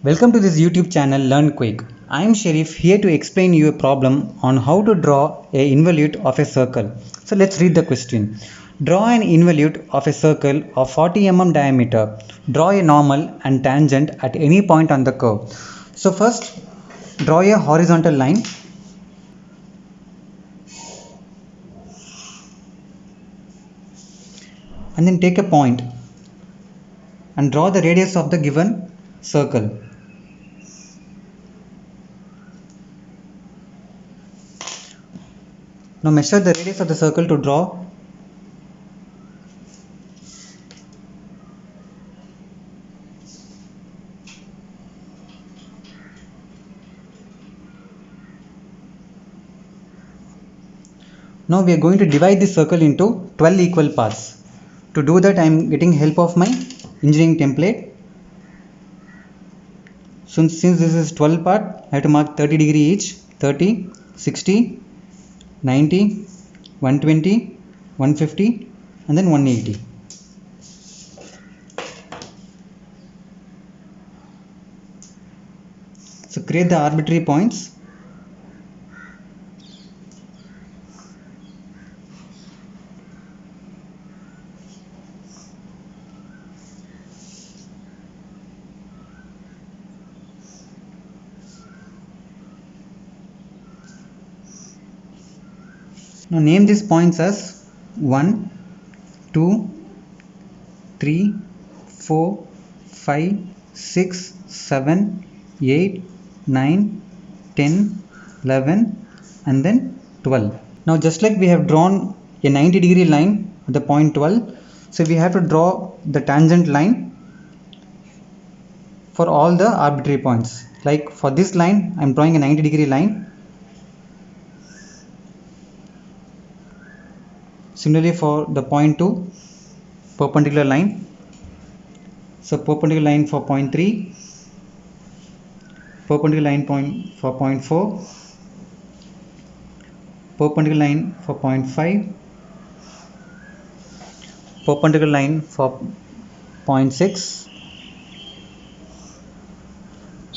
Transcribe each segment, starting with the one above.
Welcome to this YouTube channel Learn Quick. I am Sharif here to explain you a problem on how to draw a involute of a circle. So let's read the question. Draw an involute of a circle of 40 mm diameter. Draw a normal and tangent at any point on the curve. So first draw a horizontal line. And then take a point and draw the radius of the given circle. Now measure the radius of the circle to draw. Now we are going to divide this circle into 12 equal parts. To do that I am getting help of my engineering template. So since this is 12 part, I have to mark 30 degree each. 30, 60, 90, 120, 150 and then 180. So create the arbitrary points. Now name these points as 1, 2, 3, 4, 5, 6, 7, 8, 9, 10, 11 and then 12. Now just like we have drawn a 90 degree line at the point 12, so we have to draw the tangent line for all the arbitrary points. Like for this line I am drawing a 90 degree line. Similarly for the point 2, perpendicular line. So perpendicular line for point 3, perpendicular line for point 4, perpendicular line for point 5, perpendicular line for point 6,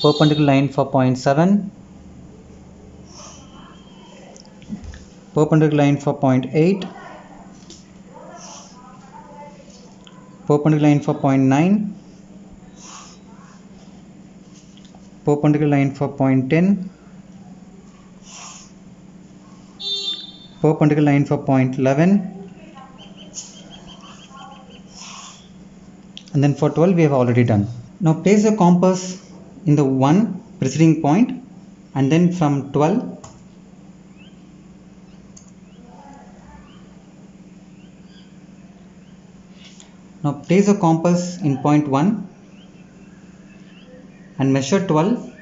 perpendicular line for point 7, perpendicular line for point 8, perpendicular line for point 9, perpendicular line for point 10, perpendicular line for point 11 and then for 12 we have already done. Now place the compass in the one preceding point and then from 12 now place the compass in point 1 and measure 12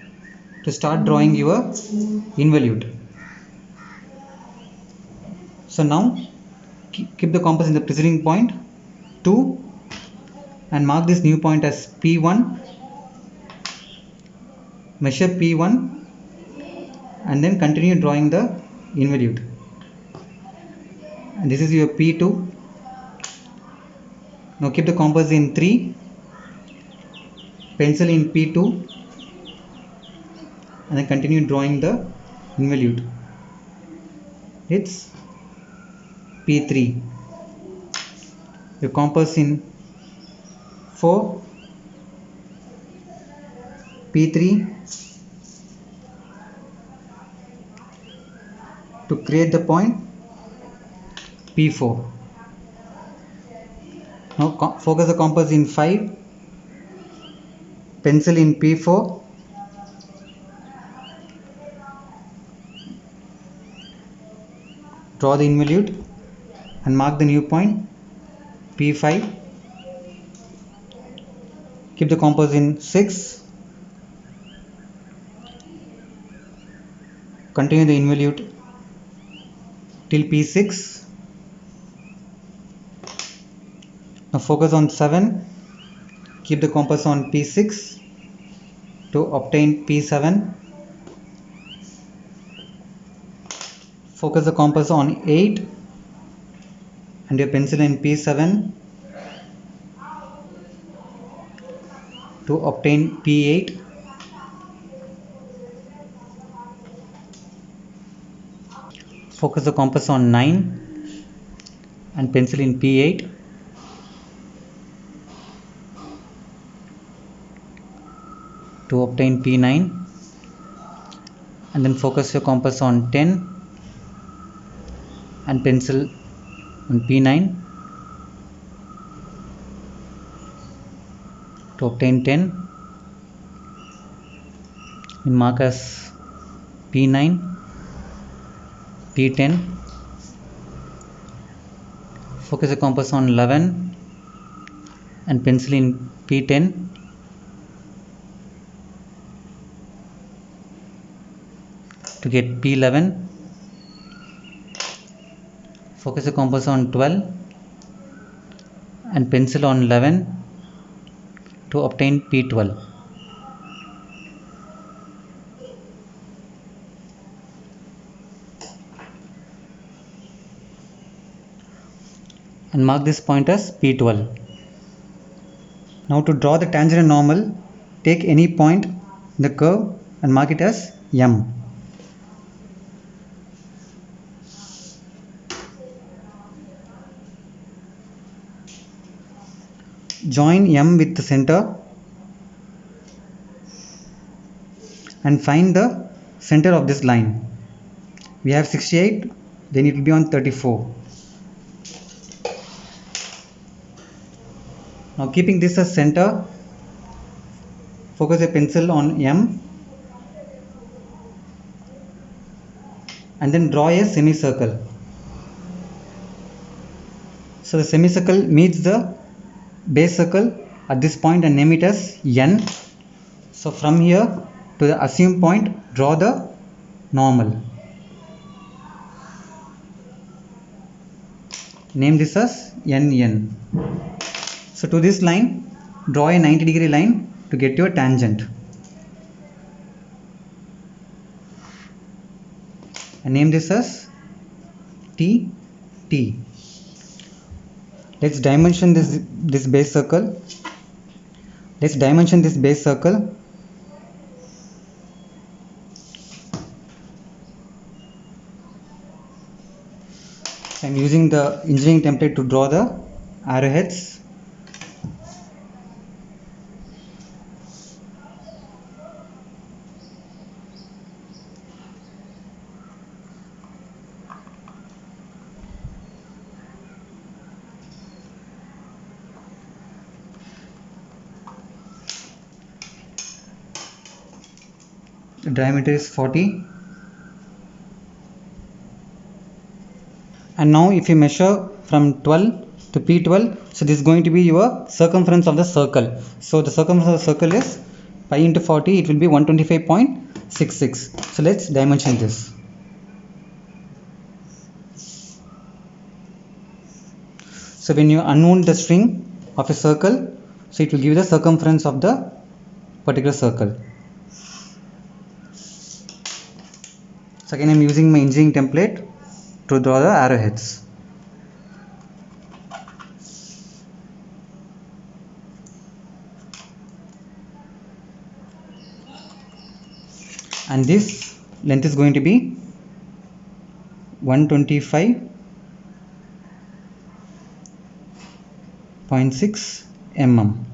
to start drawing your involute. So now keep the compass in the preceding point 2 and mark this new point as P1. Measure P1 and then continue drawing the involute. And this is your P2. Now keep the compass in 3, pencil in P2 and then continue drawing the involute. It's P3. Your compass in 4, P3 to create the point P4. Now focus the compass in 5, pencil in P4, draw the involute and mark the new point P5. Keep the compass in 6, continue the involute till P6. Now focus on 7, keep the compass on P6 to obtain P7. Focus the compass on 8 and your pencil in P7 to obtain P8. Focus the compass on 9 and pencil in P8. To obtain P9, and then focus your compass on 10 and pencil on P9 to obtain 10 and mark as P9, P10. Focus the compass on 11 and pencil in P10 to get P11. Focus the compass on 12 and pencil on 11 to obtain P12. And mark this point as P12. Now to draw the tangent and normal, take any point in the curve and mark it as M. Join M with the center and find the center of this line. We have 68, then it will be on 34. Now keeping this as center, focus a pencil on M and then draw a semicircle. So the semicircle meets the base circle at this point and name it as N. So from here to the assumed point, draw the normal. Name this as NN. So to this line, draw a 90-degree line to get your tangent. And name this as TT. Let's dimension this base circle. Let's dimension this base circle. So I'm using the engineering template to draw the arrowheads. The diameter is 40. And now if you measure from 12 to P12, so this is going to be your circumference of the circle. So the circumference of the circle is pi into 40, it will be 125.66. So let's dimension this. So when you unwound the string of a circle, so it will give you the circumference of the particular circle. So again I am using my engineering template to draw the arrowheads. And this length is going to be 125.6 mm.